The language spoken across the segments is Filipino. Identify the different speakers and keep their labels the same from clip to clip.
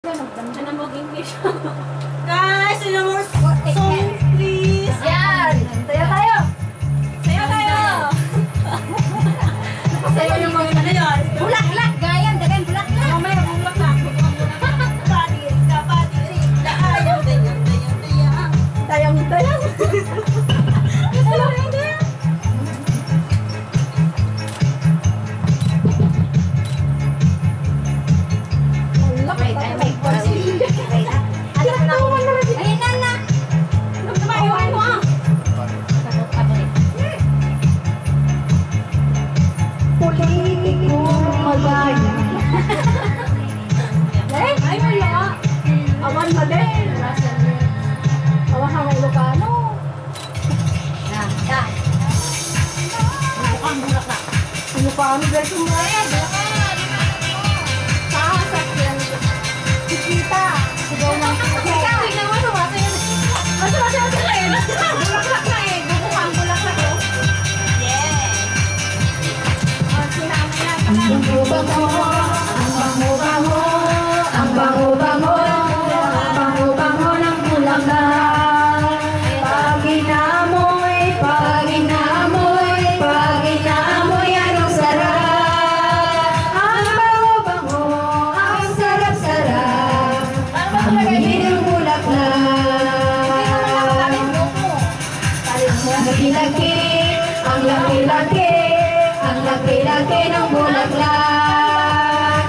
Speaker 1: Siya na mag-English.
Speaker 2: Guys, sino more song, please?
Speaker 1: Yan! Sayo tayo! Sayo tayo!
Speaker 2: Sayo yung mga ano yun?
Speaker 1: Bulak-lak! Gayan! Dagan bulak-lak!
Speaker 2: Mamaya bulak na. Padirin ka, padirin ka. Ayaw, dayang, dayang, dayang. Dayang, dayang. Dayang, dayang.
Speaker 1: Wait, ay may concept. Wait, alam mo na ako. Ayun na na!
Speaker 2: Ayaw mo ah.
Speaker 1: Politiko magaya.
Speaker 2: Ay, wala. Awan pa din. Awan ka may Ilocano.
Speaker 1: Na, na.
Speaker 2: Ang bulak na. Ilocano, verso mo eh. Kita. Sigaw ng kita.
Speaker 1: Tignan mo, sumasa yun.
Speaker 2: Masaya ka eh. Bulaklak na eh. Bukukang bulaklak oh. Yeah. Sinama yan.
Speaker 1: Ang bango-bango, ang bango-bango, ang bango-bango, ang bango-bango ng bulaklak. Pag inamoy, pag inamoy, pag inamoy, anong sarap. Ang bango-bango, ang sarap-sarap, amoy ng bulaklak. Ang laki-laki, ang laki-laki, ang laki-laki ng bulaklak.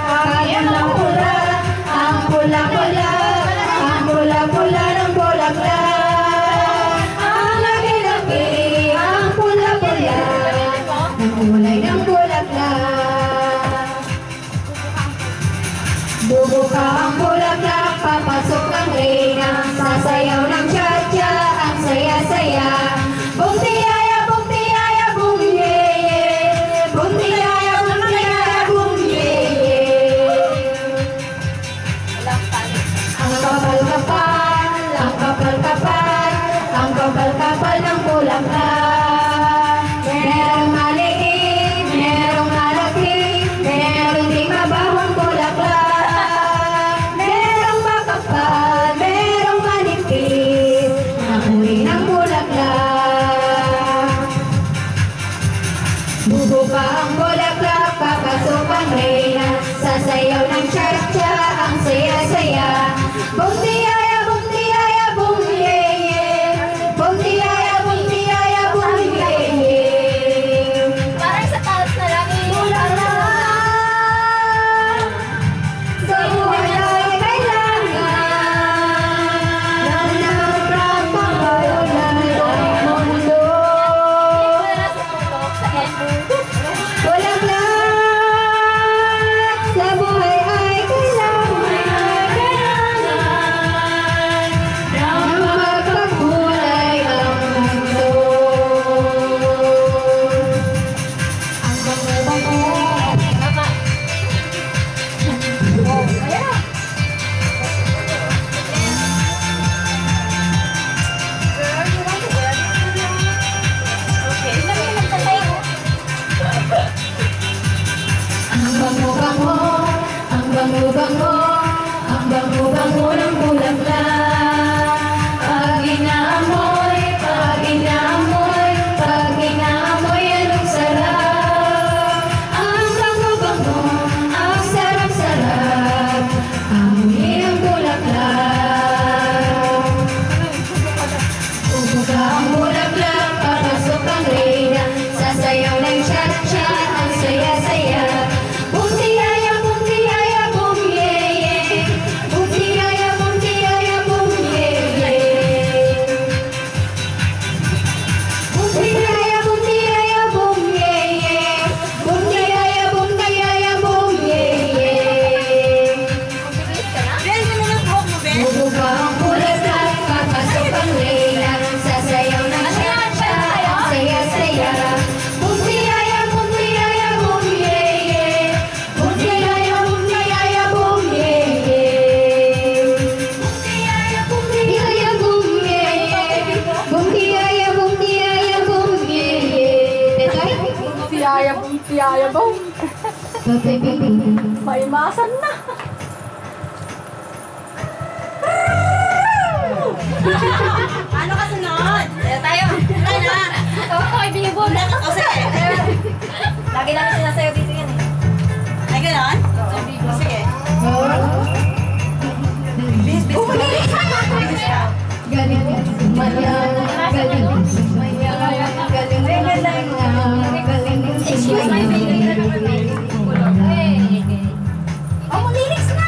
Speaker 1: Ang pula-pula, ang pula-pula, ang pula-pula ng bulaklak. Ang laki-laki, ang pula-pula, ang kulay ng bulaklak. Bubuka ang bulaklak, papasok ang reyna, sasayaw ng cha-cha, ang saya-saya. Bum tiyaya, bum tiyaya, bum ye-ye. Bum tiyaya, bum ye-ye. Ang kapal-kapal, ang kapal-kapal, ang kapal-kapal ng bulaklak. Merong maliit, merong malaki, merong di mabahong bulaklak. Merong makapal, merong manipis, amoy ng bulaklak. Bubuka ang bulaklak, papasok ang reyna, sasayaw ng cha-cha, ang saya-saya. Bum tiyaya, bum tiyaya, bum ye-ye. Bum tiyaya, bum tiyaya, bum ye-ye.
Speaker 2: Parang sa taas na lang eh.
Speaker 1: Bulaklak sa buhay ay kailangan na nagpapakawalan ang mundo. Bulaklak sa buhay ay kailangan na magpagkulay ang mundo. Ang bango-bango. Ang bango-bango, ang bango-bango, ang bango-bango ng bulaklak. Pag inaamoy, pag inaamoy, pag inaamoy, anong sarap. Ang bango-bango, ang sarap-sarap, amoy ng bulaklak. Bubuka ang bulaklak, papasok ang reyna, sasayaw ng cha-cha, ang saya-saya. Bum tiyaya, bum tiyaya, bum ye-ye. Bum tiyaya, bum tiyaya, bum ye-ye. Bum tiyaya, bum tiyaya, bum ye-ye. Bum tiyaya, bum tiyaya, bum ye-ye.
Speaker 2: Ben, sino na buhok mo, Ben?
Speaker 1: Bubuka ang bulaklak, papasok ang reyna, sasayaw ng cha-cha, ang saya-saya. Bum tiyaya, bum tiyaya, bum ye-ye. Bum tiyaya, bum tiyaya, bum ye-ye. Bum tiyaya, bum tiyaya, bum ye-ye. Bum tiyaya, bum tiyaya, bum ye-ye. Tetay?
Speaker 2: Tiyaya ba?
Speaker 1: Tetay.
Speaker 2: May masan na. Ano kasunod?
Speaker 1: Tayo.
Speaker 2: Tayo na.
Speaker 1: Okay, biyabon.
Speaker 2: O sige.
Speaker 1: Lagi namin sinasayo dito yan eh.
Speaker 2: Ay, gano'n? O sige. Bis, bis. Bis ka.
Speaker 1: Galing sumaya, galing sumaya, galing excuse my favorite na naman oh, lyrics na!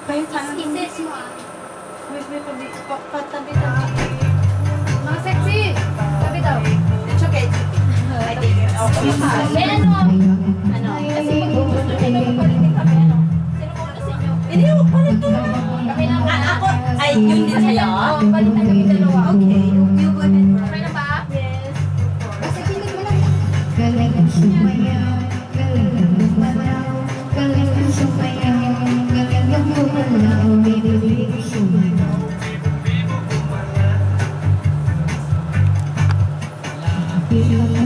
Speaker 2: Kayo sana. Patabi-tabi.
Speaker 1: Mga sexy! Sabi daw.
Speaker 2: It's okay. I think it's okay.
Speaker 1: May ano?
Speaker 2: Ano?
Speaker 1: Kasi pag-uusap na palitin kami, ano? Sino ko na sa inyo?
Speaker 2: Hindi mo palit to.
Speaker 1: Kami na
Speaker 2: Ako, ay, yun din sa'yo?
Speaker 1: Oo, palitan kami dalawa.
Speaker 2: Okay, you go ahead.
Speaker 1: Okay na ba? Yes. Kasi pinig mo lang.
Speaker 3: Galing sumaya, galing gumalaw, galing sumaya, galing gumalaw, bibilig sumayaw. Bilang